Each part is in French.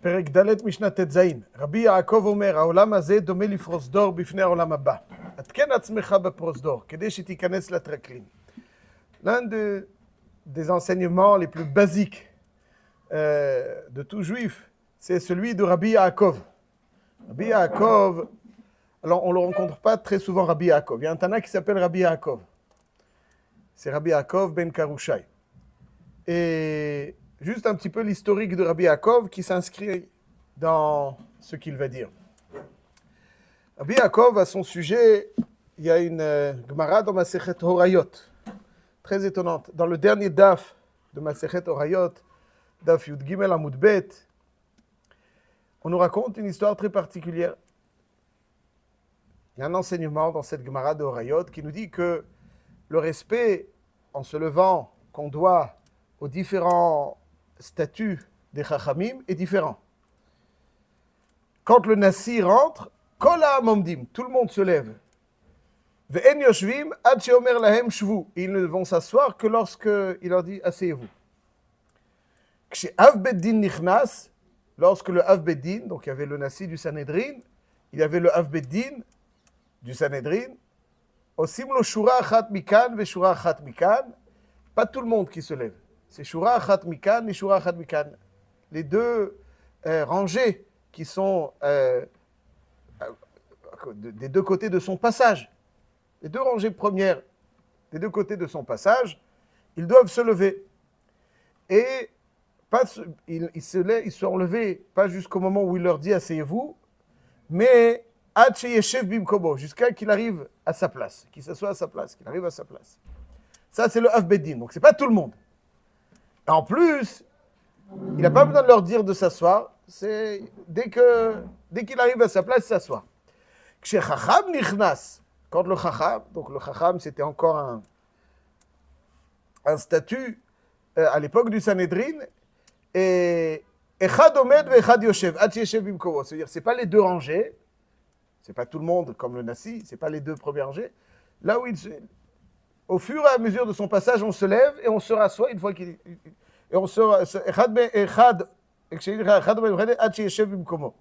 פרק ד' משנה ט"ז. רבי יעקב אומר, העולם הזה דומה לפרוזדור בפני העולם הבא. התקן עצמך בפרוזדור, כדי שתיכנס לטרקלין. L'un des enseignements les plus basiques de tout juif, c'est celui de Rabbi Yaakov. Rabbi Yaakov, alors on ne le rencontre pas très souvent, Rabbi Yaakov. Il y a un Tana qui s'appelle Rabbi Yaakov. C'est Rabbi Yaakov ben Karouchai. Et juste un petit peu l'historique de Rabbi Yaakov qui s'inscrit dans ce qu'il va dire. Rabbi Yaakov, à son sujet, il y a une Gemara dans Masechet Horayot, très étonnante. Dans le dernier daf de Masechet Horayot, daf Yud Gimel Amud Bet, on nous raconte une histoire très particulière. Il y a un enseignement dans cette Gemara de Horayot qui nous dit que le respect en se levant qu'on doit aux différents statuts des Chachamim est différent. Quand le Nassi rentre, Kol ha'amomdim, tout le monde se lève. Ve'en yoshvim ad she'omer lahem shvu. Ils ne vont s'asseoir que lorsqu'il leur dit asseyez-vous. Kshe'av beddin nichnas, lorsque le Av Beddin, donc il y avait le Nassi du Sanhedrin, il y avait le Av Beddin du Sanhedrin, osim lo shura achat mikan ve shura achat mikan, pas tout le monde qui se lève. C'est shura achat mikan et shura achat mikan. Les deux rangées qui sont des deux côtés de son passage. Les deux rangées premières des deux côtés de son passage, ils doivent se lever. Et ils sont levés pas jusqu'au moment où il leur dit asseyez-vous, mais ad sheyeshev bimkomo, jusqu'à qu'il arrive à sa place, qu'il s'assoie à sa place, qu'il arrive à sa place. Ça, c'est le Av Beddin, donc c'est pas tout le monde. Et en plus, il n'a pas besoin de leur dire de s'asseoir, c'est dès qu'il arrive à sa place, il s'assoit. Kshe Chacham nichnas, quand le Chacham, donc le Chacham c'était encore un statut à l'époque du Sanhedrin, et Echad omed ve Echad yoshev, ad yeshev bimkomo, c'est-à-dire c'est pas les deux rangées, c'est pas tout le monde comme le Nassi, c'est pas les deux premières rangées, là où au fur et à mesure de son passage, on se lève et on se rassoit une fois qu'il et on se Echad omed ad yeshev bimkomo.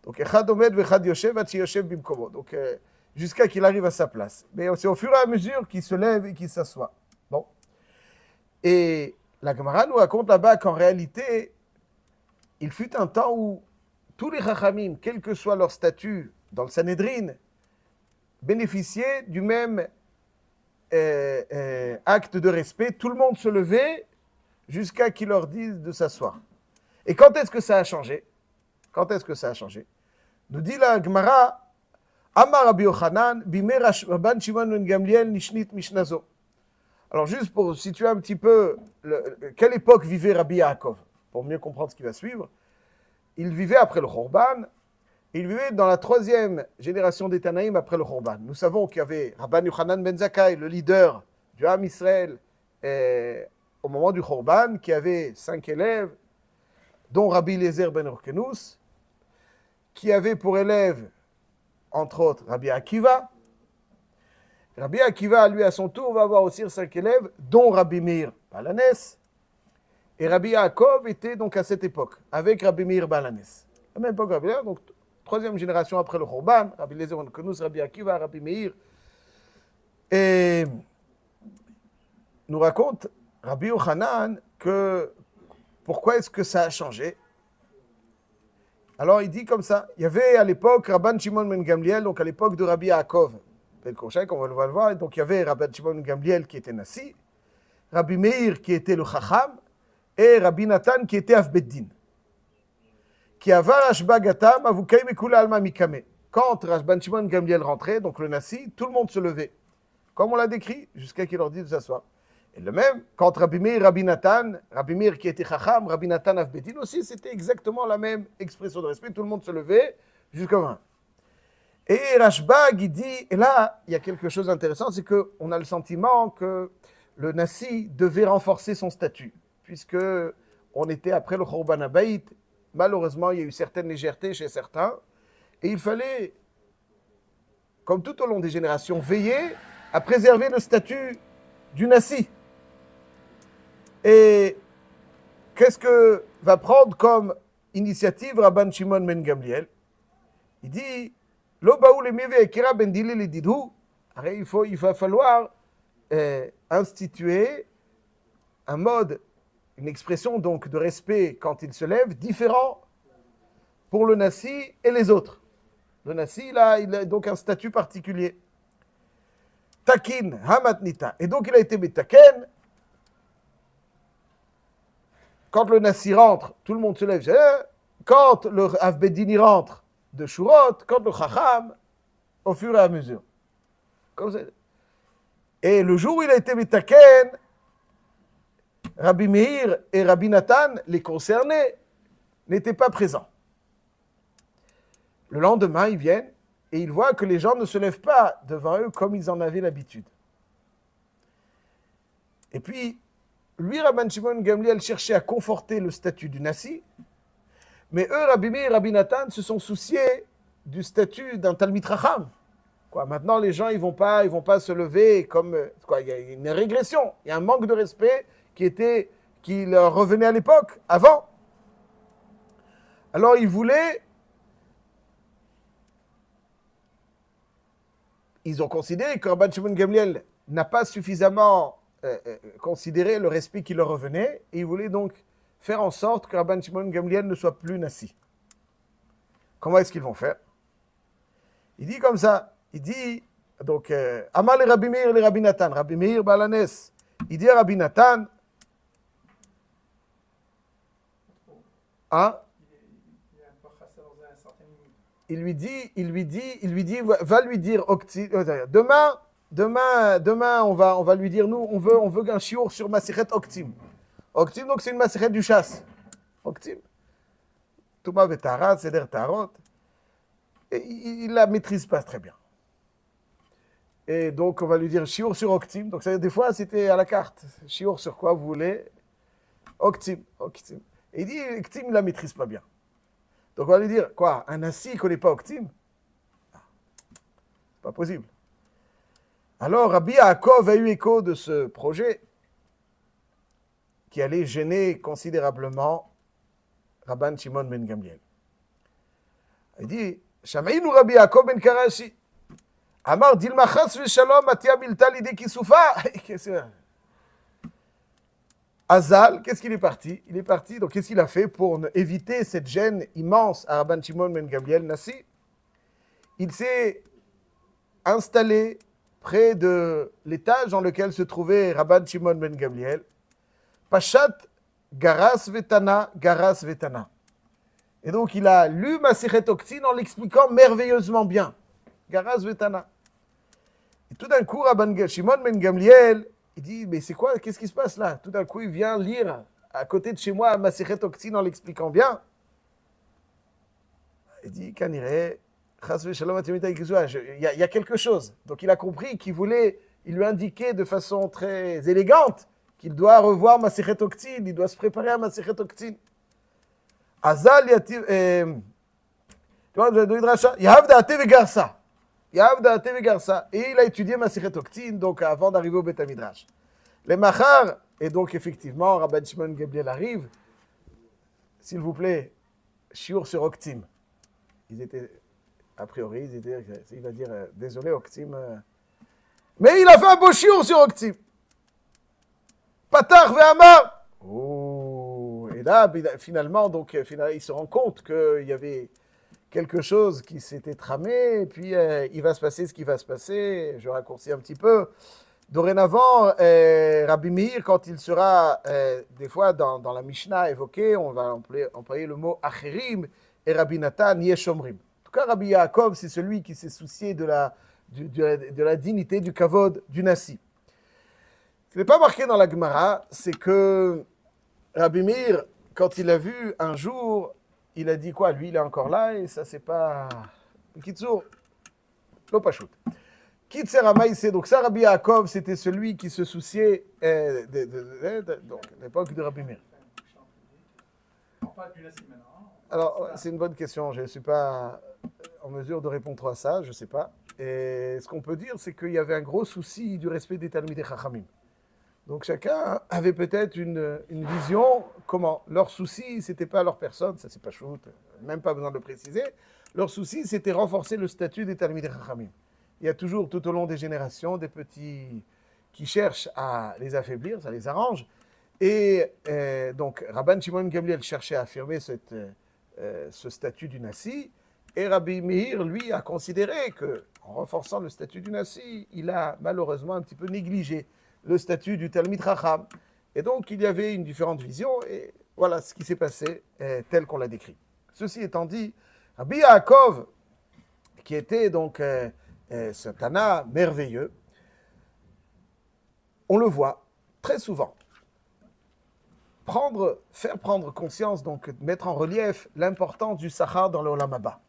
Donc Echad omed ve Echad yoshev ad yeshev bimkomo. Donc jusqu'à qu'il arrive à sa place. Mais c'est au fur et à mesure qu'il se lève et qu'il s'assoit. Bon. Et la Gemara nous raconte là-bas qu'en réalité, il fut un temps où tous les Chachamim, quel que soit leur statut dans le Sanhedrin, bénéficiaient du même acte de respect. Tout le monde se levait jusqu'à qu'il leur dise de s'asseoir. Et quand est-ce que ça a changé? Quand est-ce que ça a changé? Nous dit la Gemara, Amar Rabbi Yochanan, Bimei Rabban Shimon ben Gamliel Nishnit Mishnazo. Alors juste pour situer un petit peu quelle époque vivait Rabbi Yaakov, pour mieux comprendre ce qui va suivre, il vivait après le Khorban, il vivait dans la troisième génération des Tanaïm après le Khorban. Nous savons qu'il y avait Rabban Yochanan ben Zakkai, le leader du Ham Israël, au moment du Khorban, qui avait 5 élèves, dont Rabbi Eliezer ben Orkenus, qui avait pour élève entre autres Rabbi Akiva. Rabbi Akiva, lui, à son tour, va avoir aussi 5 élèves, dont Rabbi Meir Balanes. Et Rabbi Yaakov était donc à cette époque, avec Rabbi Meir Balanes. À la même époque, Rabbi Meir, donc troisième génération après le Khorban, Rabbi Eliezer ben Orkenus, Rabbi Akiva, Rabbi Meir. Et nous raconte Rabbi Yochanan que pourquoi est-ce que ça a changé? Alors il dit comme ça, il y avait à l'époque Rabban Shimon ben Gamliel, donc à l'époque de Rabbi Yaakov ben Karouchai, comme on va le voir, donc il y avait Rabban Shimon ben Gamliel qui était Nassi, Rabbi Meir qui était le Chacham, et Rabbi Nathan qui était Av Beddin. Qui avar Ashba Gatam, Avukai Mekula Alma Mikame. Quand Rabban Shimon ben Gamliel rentrait, donc le Nassi, tout le monde se levait, comme on l'a décrit, jusqu'à qu'il leur dise de s'asseoir. Et le même, quand Rabbi Meir, Rabbi Nathan, Rabbi Meir qui était Chacham, Rabbi Nathan Av Beddin aussi, c'était exactement la même expression de respect, tout le monde se levait jusqu'au vin. Et Rashbag, il dit, et là, il y a quelque chose d'intéressant, c'est qu'on a le sentiment que le Nassi devait renforcer son statut, puisque on était après le Khorban Habayit, malheureusement, il y a eu certaines légèretés chez certains, et il fallait, comme tout au long des générations, veiller à préserver le statut du Nassi. Et qu'est-ce que va prendre comme initiative Rabban Shimon ben Gamliel. Il dit, Lo baou le mive ekira ben dili le didou. Il va falloir instituer un mode, une expression donc de respect quand il se lève, différent pour le Nassi et les autres. Le Nassi, il a donc un statut particulier. Takin, hamatnita. Et donc il a été betaken. Quand le Nassi rentre, tout le monde se lève. Quand le Avbedini rentre de Shurot, quand le Chacham, au fur et à mesure. Comme ça. Et le jour où il a été betaken, Rabbi Meir et Rabbi Nathan, les concernés, n'étaient pas présents. Le lendemain, ils viennent et ils voient que les gens ne se lèvent pas devant eux comme ils en avaient l'habitude. Et puis, lui, Rabban Shimon Gamliel cherchait à conforter le statut du Nassi, mais eux, Rabbi Meir et Rabbi Nathan, se sont souciés du statut d'un Talmid Chacham. Maintenant, les gens, ils vont pas se lever comme... il y a une régression, il y a un manque de respect qui leur revenait à l'époque, avant. Alors, ils ont considéré que Rabban Shimon Gamliel n'a pas suffisamment considéré le respect qui leur revenait, et ils voulaient donc faire en sorte que Rabban Shimon Gamliel ne soit plus Nassi. Comment est-ce qu'ils vont faire? Il dit comme ça, il dit, donc, Amal et Rabbi Meir et Rabbi Nathan, Rabbi Meir Balanes, il dit à Rabbi Nathan, hein? Il lui dit, va lui dire, demain, on va lui dire, nous, on veut un chiour sur Masichet Oktim. Oktim, donc c'est une Masichet du chasse. Oktim. Touma Vetarat, Seder Tarot. Et il la maîtrise pas très bien. Et donc, on va lui dire chiour sur Oktim. Donc, ça, des fois, c'était à la carte. Chiour sur quoi vous voulez? Oktim. Et il dit, Oktim, il la maîtrise pas bien. Donc, on va lui dire, quoi? Un Nassi, il ne connaît pas Oktim? C'est pas possible. Alors, Rabbi Yaakov a eu écho de ce projet qui allait gêner considérablement Rabban Shimon ben Gamliel. Il dit, Shamaïnu Rabbi Yaakov ben Karashi. Amar Dilma Chas Veshalom Atia Bilta Lide Kisoufa. Azal, qu'est-ce qu'il est parti? Il est parti, donc qu'est-ce qu'il a fait pour éviter cette gêne immense à Rabban Shimon ben Gamliel Nassi? Il s'est installé près de l'étage dans lequel se trouvait Rabban Shimon ben Gamliel. Pachat Garas Vetana. Et donc il a lu Masichet Oktin en l'expliquant merveilleusement bien. Garas Vetana. Et tout d'un coup, Rabban Shimon ben Gamliel, il dit, mais c'est quoi, qu'est-ce qui se passe là? Tout d'un coup, il vient lire à côté de chez moi Masichet Oktin en l'expliquant bien. Il dit, Kanire, il y a quelque chose. Donc il a compris il lui indiquait de façon très élégante qu'il doit revoir Masichet Oktin, il doit se préparer à Masichet Oktin. Azal Yativ, Yahav Da'ate Vegarsa. Et il a étudié Masichet Oktin, donc avant d'arriver au Beth Midrash. Les Machar, et donc effectivement, Rabban Shimon Gamliel arrive. S'il vous plaît, Shiur sur Oktim. Ils étaient, a priori, il va dire, désolé Oktim. Mais il a fait un beau Shiur sur Oktim. Patar Ve'amar. Oh, et là, finalement, il se rend compte qu'il y avait quelque chose qui s'était tramé, et puis il va se passer ce qui va se passer. Je raccourcis un petit peu. Dorénavant, Rabbi Meir, quand il sera des fois dans la Mishnah évoqué, on va employer le mot Acherim, et Rabbi Nathan, Yeshomrim. En tout cas, Rabbi Yaakov, c'est celui qui s'est soucié de la dignité, du kavod, du Nassi. Ce qui n'est pas marqué dans la Gemara, c'est que Rabbi Meir, quand il a vu un jour, il a dit quoi? Lui, il est encore là, et ça, c'est pas... Kitsour, l'opachut. Kitser Amaïsé, donc ça, Rabbi Yaakov, c'était celui qui se souciait de l'époque de Rabbi Meir. Alors, c'est une bonne question, je ne suis pas en mesure de répondre à ça, je ne sais pas. Et ce qu'on peut dire, c'est qu'il y avait un gros souci du respect des Talmidei Chachamim. Donc chacun avait peut-être une vision, comment leur souci, c'était pas leur personne, ça c'est pas shoot, même pas besoin de le préciser. Leur souci, c'était renforcer le statut des Talmidei Chachamim. Il y a toujours, tout au long des générations, des petits qui cherchent à les affaiblir, ça les arrange. Et donc, Rabban Shimon Gamliel cherchait à affirmer ce statut du Nassi, et Rabbi Meir, lui, a considéré qu'en renforçant le statut du Nassi, il a malheureusement un petit peu négligé le statut du Talmid Chacham. Et donc, il y avait une différente vision, et voilà ce qui s'est passé tel qu'on l'a décrit. Ceci étant dit, Rabbi Yaakov, qui était donc ce Tana merveilleux, on le voit très souvent faire prendre conscience, donc mettre en relief l'importance du Sachar dans le Olam Haba.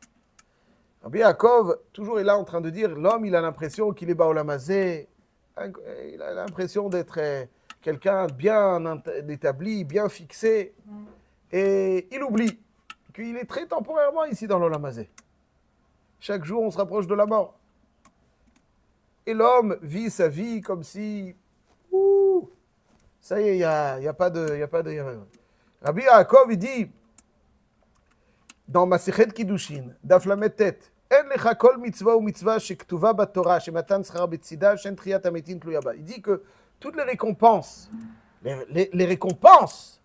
Rabbi Yaakov, toujours est là en train de dire, l'homme, il a l'impression qu'il est Baolam Hazé, il a l'impression d'être quelqu'un bien établi, bien fixé, et il oublie qu'il est très temporairement ici dans l'Olam Hazé. Chaque jour, on se rapproche de la mort. Et l'homme vit sa vie comme si, ça y est, il n'y a pas de... Rabbi Yaakov, il dit, dans Masechet Kiddushin, Daf Lamed Tet, En lecha kol mitzvah ou mitzvah shektuva batorah, shematan schar betzida, shen triyat ametin tluya ba. Il dit que toutes les récompenses, les récompenses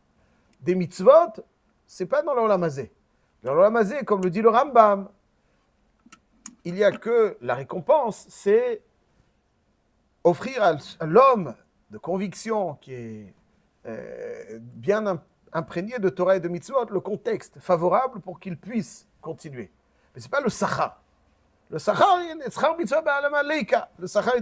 des mitzvot, c'est pas dans l'Olam Hazé. Dans l'Olam Hazé, comme le dit le Rambam, il n'y a que la récompense, c'est offrir à l'homme de conviction qui est bien imprégné de Torah et de mitzvot, le contexte favorable pour qu'il puisse continuer. Mais ce n'est pas le Sachar. Le Sachar, le Sachar,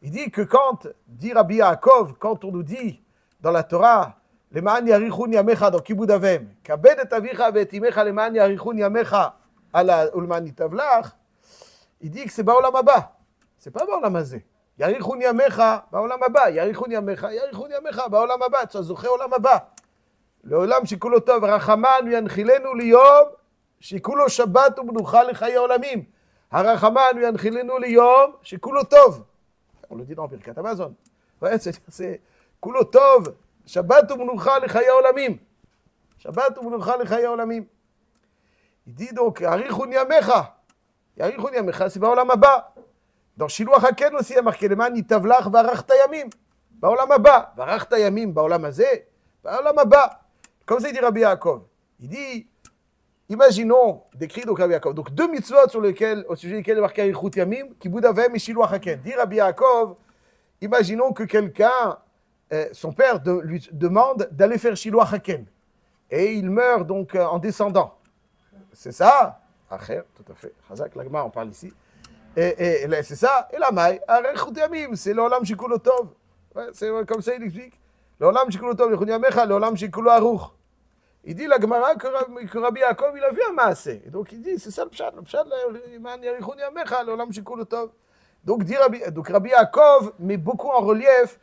il dit que quand, dit Rabbi Yaakov, quand on nous dit dans la Torah, Leman yarichun yamecha, dans Kibud Avem, Kabed et avicha et imecha, Leman yarichun yamecha, ala ulman itavlach, il dit que c'est Baolam Haba. C'est pas Baolam Hazé. Yarichun yamecha, Baolam Haba. Yarichun yamecha, Baolam Haba. Tu as zoché Olam Haba. לעולם שכולו טוב, רחמן וינחילנו ליום שכולו שבת ומנוחה לחיי עולמים. הרחמן וינחילנו ליום שכולו טוב. On le dit dans Birkat Hamazon. Ouais, c'est כולו טוב, שבת ומנוחה לחיי עולמים. שבת ומנוחה לחיי עולמים. Il dit donc, יאריכון ימיך. יאריכון ימיך, c'est בעולם הבא. dans שילוח הקן aussi, il y a marqué, למען יתבלח וערכת ימים. בעולם הבא. וערכת ימים בעולם הזה, בעולם הבא. Comme ça, il dit Rabbi Yaakov. Il dit, imaginons, décrit donc Rabbi Yaakov. Donc, deux mitzvot au sujet desquels il est marqué Arichut Yamim, Kibud Avem et Shiluach Haken. Dit Rabbi Yaakov, imaginons que quelqu'un, son père lui demande d'aller faire Shiluach Haken. Et il meurt donc en descendant. C'est ça? Acher, tout à fait. Chazak, l'agma, on parle ici. Et c'est ça. Et la maille, Arichut Yamim, c'est l'olam shikulo tov. C'est comme ça, il explique. L'olam shikulo tov, l'olam shikulo aruch. Il dit la Gemara que Rabbi Yaakov, il a vu un maasé. Et donc il dit, c'est ça le pshat. Le pshat, l'olam shikulo tov. Donc Rabbi Yaakov met beaucoup en relief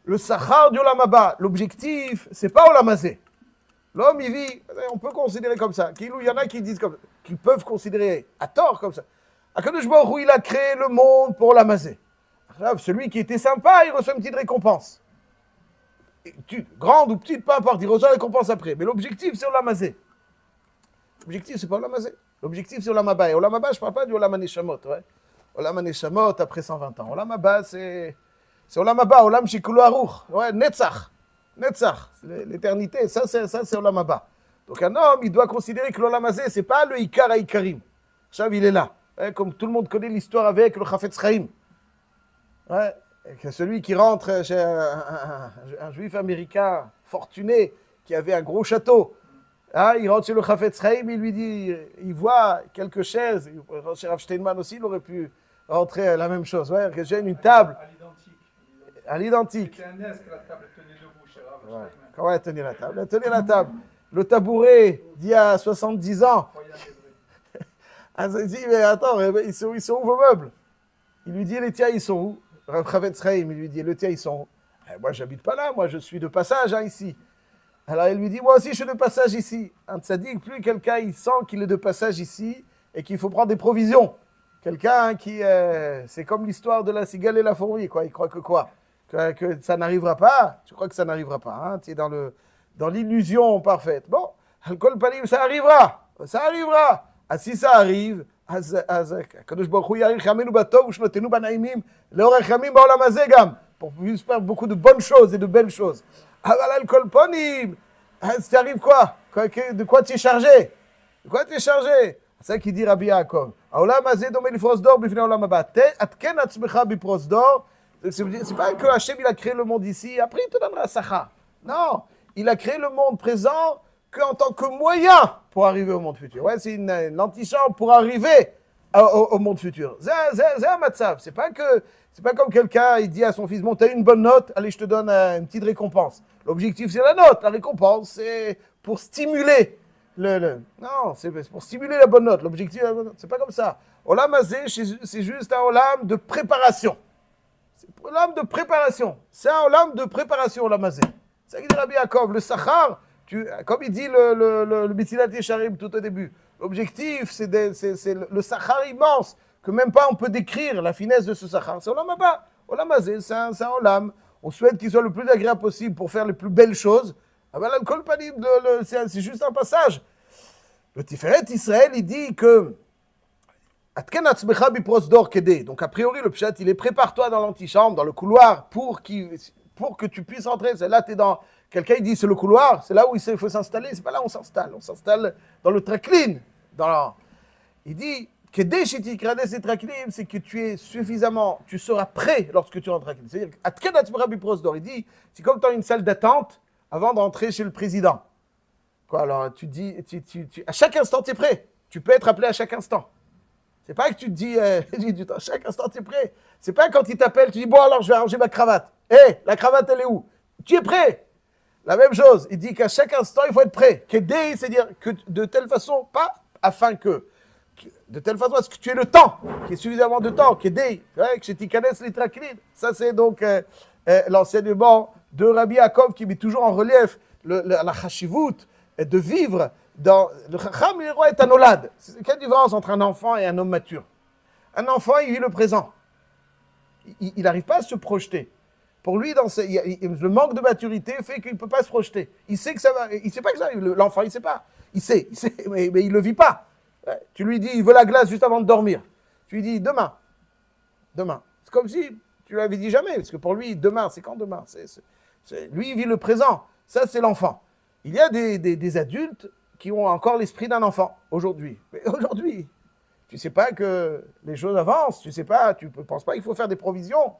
le sachar du olam haba. L'objectif, c'est pas olam hazé. L'homme, il vit, on peut considérer comme ça. Il y en a qui disent comme ça, qui peuvent considérer à tort comme ça. Akadosh Baruch Hu, il a créé le monde pour olam hazé. Celui qui était sympa, il reçoit une petite récompense. Grande ou petite, peu importe, il reçoit la récompense après. Mais l'objectif, c'est Olam Hazé. L'objectif, c'est pas Olam Hazé. L'objectif, c'est Olam Haba. Et Olam Haba, je ne parle pas du Olam HaNeshamot. Ouais. Olam HaNeshamot, après 120 ans. Olam Haba, c'est Olam Haba, Olam Shikulo Aruch. Ouais, Netzach. Netzach. L'éternité, ça, c'est Olam Haba. Donc un homme, il doit considérer que l'Olam Hazé, ce n'est pas le Ikar HaIkarim. Chav, il est là. Ouais, comme tout le monde connaît l'histoire avec le Chafetz Chaim. Ouais. Que celui qui rentre chez un juif américain fortuné qui avait un gros château, hein, il rentre chez le Chafetz Chaim, il lui dit, il voit quelques chaises, chez Rav Steinman aussi, il aurait pu rentrer à la même chose, ouais, que j'ai une table. À l'identique. C'était un aise que la table tenait debout chez Rav Steinman. Comment elle tenait la table? Elle tenait la table. Le tabouret d'il y a 70 ans. Il dit, mais attends, ils sont où vos meubles? Il lui dit, les tiens, ils sont où? Rav Chafetz Chaim, il lui dit, le tien, ils sont... moi, j'habite pas là, moi, je suis de passage ici. Alors, il lui dit, moi aussi, je suis de passage ici. Un tzaddik, plus quelqu'un, il sent qu'il est de passage ici et qu'il faut prendre des provisions. Quelqu'un qui... c'est comme l'histoire de la cigale et la fourmi, quoi. Il croit que quoi? que ça n'arrivera pas. Tu crois que ça n'arrivera pas, hein? Tu es dans l'illusion parfaite. Bon, Al-Kol Panim, ça arrivera. Ça arrivera. Ah, si ça arrive, Kadosh Baruch Hu yarich yamenu batov ushnotenu banaimim leorech yamim ba'olam hazeh gam, pour faire beaucoup de bonnes choses et de belles choses. Aval Al-Kol Panim, ça arrive quoi? De quoi tu es chargé? De quoi tu es chargé? C'est ça qui dit Rabbi Yaakov. Haolam hazeh domeh lifros dor bifnei haolam haba. Atken atzmecha bipros dor. C'est pas que Hachem il a créé le monde ici, après il te donnera Sacha. Non, il a créé le monde présent qu'en tant que moyen pour arriver au monde futur. Ouais, c'est une antichambre pour arriver au monde futur. C'est un matzav. C'est pas comme quelqu'un, il dit à son fils, bon, t'as une bonne note, allez, je te donne une petite récompense. L'objectif, c'est la note. La récompense, c'est pour stimuler non, c'est pour stimuler la bonne note. L'objectif, c'est pas comme ça. Olam hazeh, c'est juste un olam de préparation. C'est un olam de préparation. C'est un olam de préparation, olam hazeh. C'est ça qu'il dit Rabbi Yaakov. Le Sachar, comme il dit le Betzilat Yesharim tout au début, l'objectif, c'est le Sachar immense, que même pas on peut décrire la finesse de ce Sachar. C'est olam haba. Olam hazeh, c'est un olam. On souhaite qu'il soit le plus agréable possible pour faire les plus belles choses. Al-Kol Panim, c'est juste un passage. Le Tiferet Israël, il dit que donc a priori le pshat, il est prépare-toi dans l'antichambre, dans le couloir, pour que tu puisses entrer. C'est là, tu es dans... Quelqu'un il dit c'est le couloir, c'est là où il faut s'installer, c'est pas là où on s'installe dans le traklin. Il dit c'est que tu es suffisamment, tu seras prêt lorsque tu rentres. C'est-à-dire, il dit, c'est comme dans une salle d'attente avant d'entrer chez le président. Quoi, alors tu dis, à chaque instant tu es prêt. Tu peux être appelé à chaque instant. C'est pas que tu te dis, à chaque instant tu es prêt. C'est pas quand il t'appelle, tu dis, bon alors je vais arranger ma cravate. Hé, la cravate elle est où? Tu es prêt. La même chose, il dit qu'à chaque instant il faut être prêt. C'est-à-dire que de telle façon, pas afin que, de telle façon à ce que tu aies le temps, qu'il y ait suffisamment de temps, que tu connaisses les traklines. Ça c'est donc l'enseignement de Rabbi Yaakov qui met toujours en relief la chashivut de vivre dans le chacham et le roi est un olad. Quelle différence entre un enfant et un homme mature? Un enfant, il vit le présent. Il n'arrive pas à se projeter. Pour lui, le manque de maturité fait qu'il ne peut pas se projeter. Il sait que ça va, il ne sait pas que ça arrive. L'enfant, il ne sait pas. Il sait, mais il ne le vit pas. Tu lui dis, il veut la glace juste avant de dormir. Tu lui dis, demain. C'est comme si tu lui avais dit jamais, parce que pour lui, demain, c'est quand demain? Lui, il vit le présent. Ça, c'est l'enfant. Il y a des adultes qui ont encore l'esprit d'un enfant, aujourd'hui. Mais aujourd'hui, tu ne sais pas que les choses avancent, tu ne penses pas qu'il faut faire des provisions.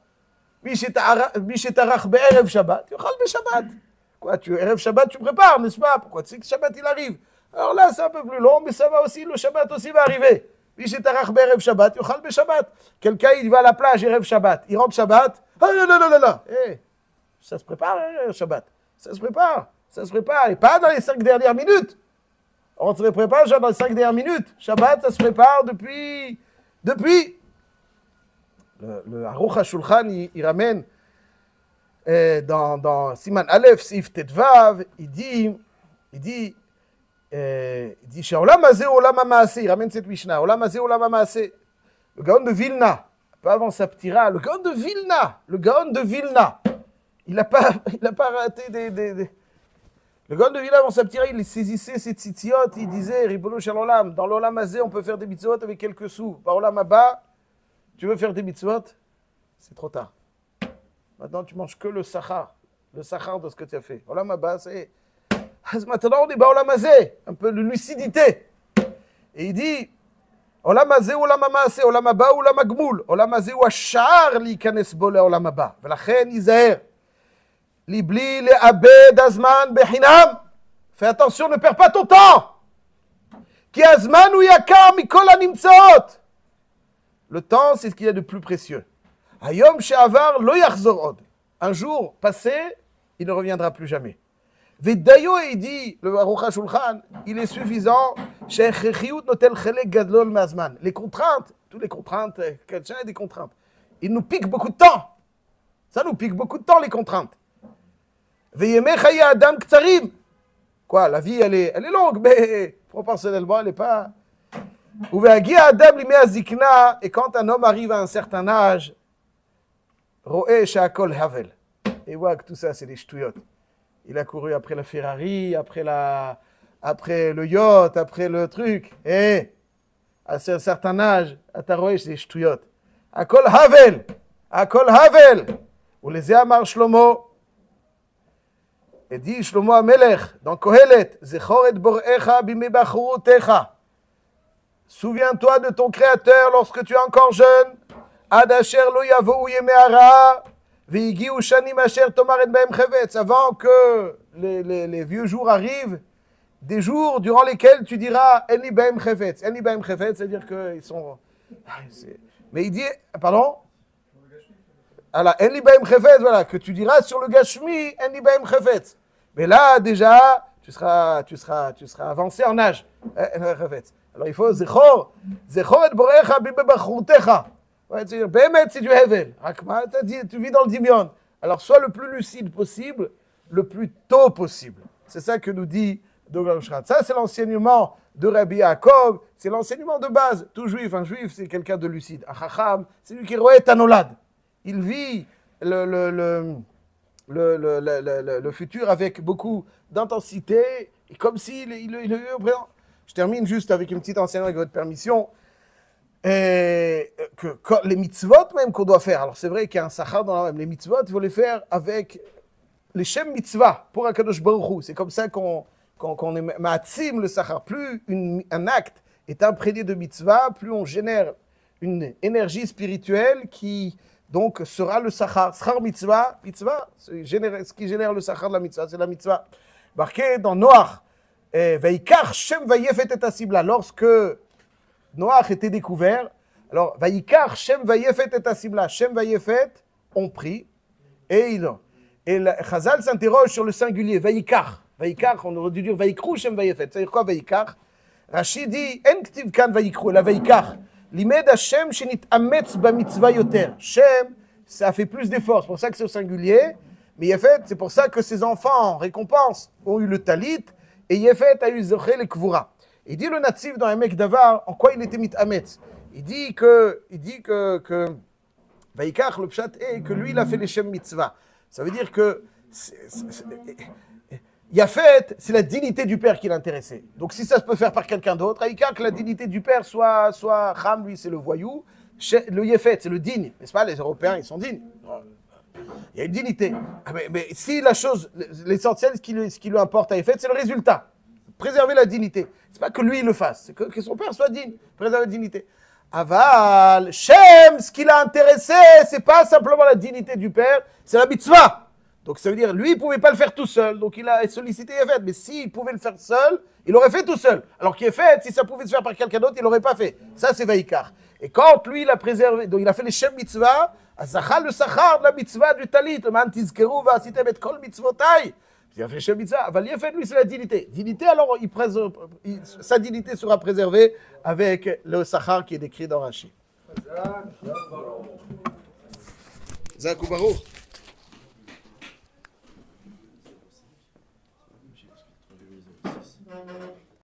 Mishetarach be'erev Shabbat, tu chal be'Shabbat. Quoi, Erev Shabbat, tu prépares, n'est-ce pas? Pourquoi tu sais que Shabbat, il arrive? Alors là, c'est un peu plus long, mais ça va aussi, le Shabbat aussi va arriver. Mishetarach be'erev Shabbat, tu chal be'Shabbat. Quelqu'un, il va à la plage, Erev Shabbat, il rentre Shabbat, ça se prépare, Shabbat. Ça se prépare, et pas dans les 5 dernières minutes. On se prépare dans les 5 dernières minutes. Shabbat, ça se prépare depuis. Le Aruch HaShulchan, il ramène dans Siman Aleph, Sif Tetvav, il dit, Olam hazeh olam ha'maaseh, il ramène cette Mishnah, Olam hazeh olam ha'maaseh. Le Gaon de Vilna, peu avant sa ptira, le Gaon de Vilna, il n'a pas raté Le Gaon de Vilna, avant sa ptira, il saisissait ses tzitziot, il disait, Ribono shel olam, dans l'olam hazeh, on peut faire des mitzvot avec quelques sous. Par olam haba, tu veux faire des mitzvot? C'est trop tard. Maintenant, tu manges que le sachar de ce que tu as fait. Olam haba, c'est... Maintenant, on est olam hazeh, un peu de lucidité. Et il dit, olam hazeh olam ha'maaseh, olam haba olam ha'gmul, olam hazeh hu ha'sha'ar leikanes bo le'olam haba. V'lachen yizaher, libli le'abed hazman bechinam. Fais attention, ne perds pas ton temps. Ki hazman hu yakar mikol hanimtzaot. Le temps, c'est ce qu'il y a de plus précieux. Hayom she'avar lo yachzor od. Un jour passé, il ne reviendra plus jamais. Vedayo, il dit, le Aruch HaShulchan, il est suffisant. She'echechiyut notel chelek gadlol me'azman. Les contraintes, toutes les contraintes, quelqu'un a des contraintes. Il nous pique beaucoup de temps. Ça nous pique beaucoup de temps, les contraintes. Veyemei chaye adam ktsarim. Quoi, la vie, elle est longue, mais proportionnellement, elle n'est pas... Et quand un homme arrive à un certain âge, ro'eh she'akol havel. et il voit que tout ça, c'est des ch'touillottes. Il a couru après la Ferrari, après le yacht, après le truc. Et à un certain âge, à Taroé, c'est des ch'touillottes. Akol Havel, Akol Havel. Ou les Amar Shlomo. Et dit Shlomo Amelech dans Kohelet, Zechor et Borecha bimei bachrutecha. Souviens-toi de ton Créateur lorsque tu es encore jeune. Ad asher lo yavou yemei hara, veigiu shanim asher tomar et behem chevetz. Avant que les vieux jours arrivent, des jours durant lesquels tu diras Eni behem chevetz. Eni behem chevetz, c'est-à-dire qu'ils sont. Mais il dit, pardon? Alors, Eni behem chevetz, voilà, que tu diras sur le Gashmi, Eni behem chevetz. Mais là, déjà, tu seras avancé en âge. Alors, il faut Zechor et Borecha bimei bachrutecha. C'est-à-dire, Bémet, c'est du Hevel. Rakma, tu vis dans le Dimion. Alors, sois le plus lucide possible, le plus tôt possible. C'est ça que nous dit Dogon Shrat. Ça, c'est l'enseignement de Rabbi Yaakov. C'est l'enseignement de base. Tout juif, un juif, c'est quelqu'un de lucide. Un chacham, c'est lui qui roet tanolad. Il vit le futur avec beaucoup d'intensité, et comme s'il est au présent. Je termine juste avec une petite enseignement avec votre permission. Et les mitzvot même qu'on doit faire, alors c'est vrai qu'il y a un sachar dans la même, les mitzvot, il faut les faire avec les shem mitzvah pour Akadosh Baruch Hu. C'est comme ça qu'on ma'atzim le sachar. Plus un acte est imprégné de mitzvah, plus on génère une énergie spirituelle qui donc sera le sachar. Sachar mitzvah, ce qui génère le sachar de la mitzvah, c'est la mitzvah. Marqué dans Noach, Vaikar Shem Vayefet et Asibla, lorsque Noach était découvert, alors Vaikar Shem Vayefet et Asibla, Shem Vayefet ont pris, et Chazal s'interroge sur le singulier, Vaikar, on aurait dû dire Vaikru Shem Vayefet, c'est-à-dire quoi Vaikar? Rashi dit, En Ktiv Kan Vaikru, la Vaikar. Limed Hashem shenit ametz bamitzvah yoter. Shem, ça fait plus d'efforts. C'est pour ça que c'est au singulier. Mais Yefet, c'est pour ça que ses enfants, en récompense, ont eu le talit. Et Yefet a eu zoché le kvura. Il dit le natif dans un mec d'Avar, en quoi il était mit ametz. Il dit que Vaikach, le pshat, est que lui, il a fait les shem mitzvah. Ça veut dire que Yafet, c'est la dignité du père qui l'intéressait. Donc si ça se peut faire par quelqu'un d'autre, Aïka, que la dignité du père soit Ham, lui c'est le voyou, le Yafet c'est le digne. N'est-ce pas, les Européens ils sont dignes. Il y a une dignité. Mais si la chose, l'essentiel, ce qui lui importe à Yafet, c'est le résultat. Préserver la dignité. C'est pas que lui il le fasse, c'est que son père soit digne. Préserver la dignité. Aval, Shem, ce qui l'a intéressé, c'est pas simplement la dignité du père, c'est la mitzvah. Donc ça veut dire, lui, il ne pouvait pas le faire tout seul, donc il a sollicité Yefet. Mais s'il pouvait le faire seul, il l'aurait fait tout seul. Alors qu'Yefet, si ça pouvait se faire par quelqu'un d'autre, il ne l'aurait pas fait. Ça, c'est Vaikar. Et quand lui, il a préservé, donc il a fait les Shem mitzvah, le sachar de la mitzvah du talit, man tizkeru va asitem et kol mitzvotai. Il a fait les Shem mitzvah. Aval Yefet, lui, c'est la dignité. Dignité, alors, sa dignité sera préservée avec le sachar qui est décrit dans Rashi. Zak Baruch.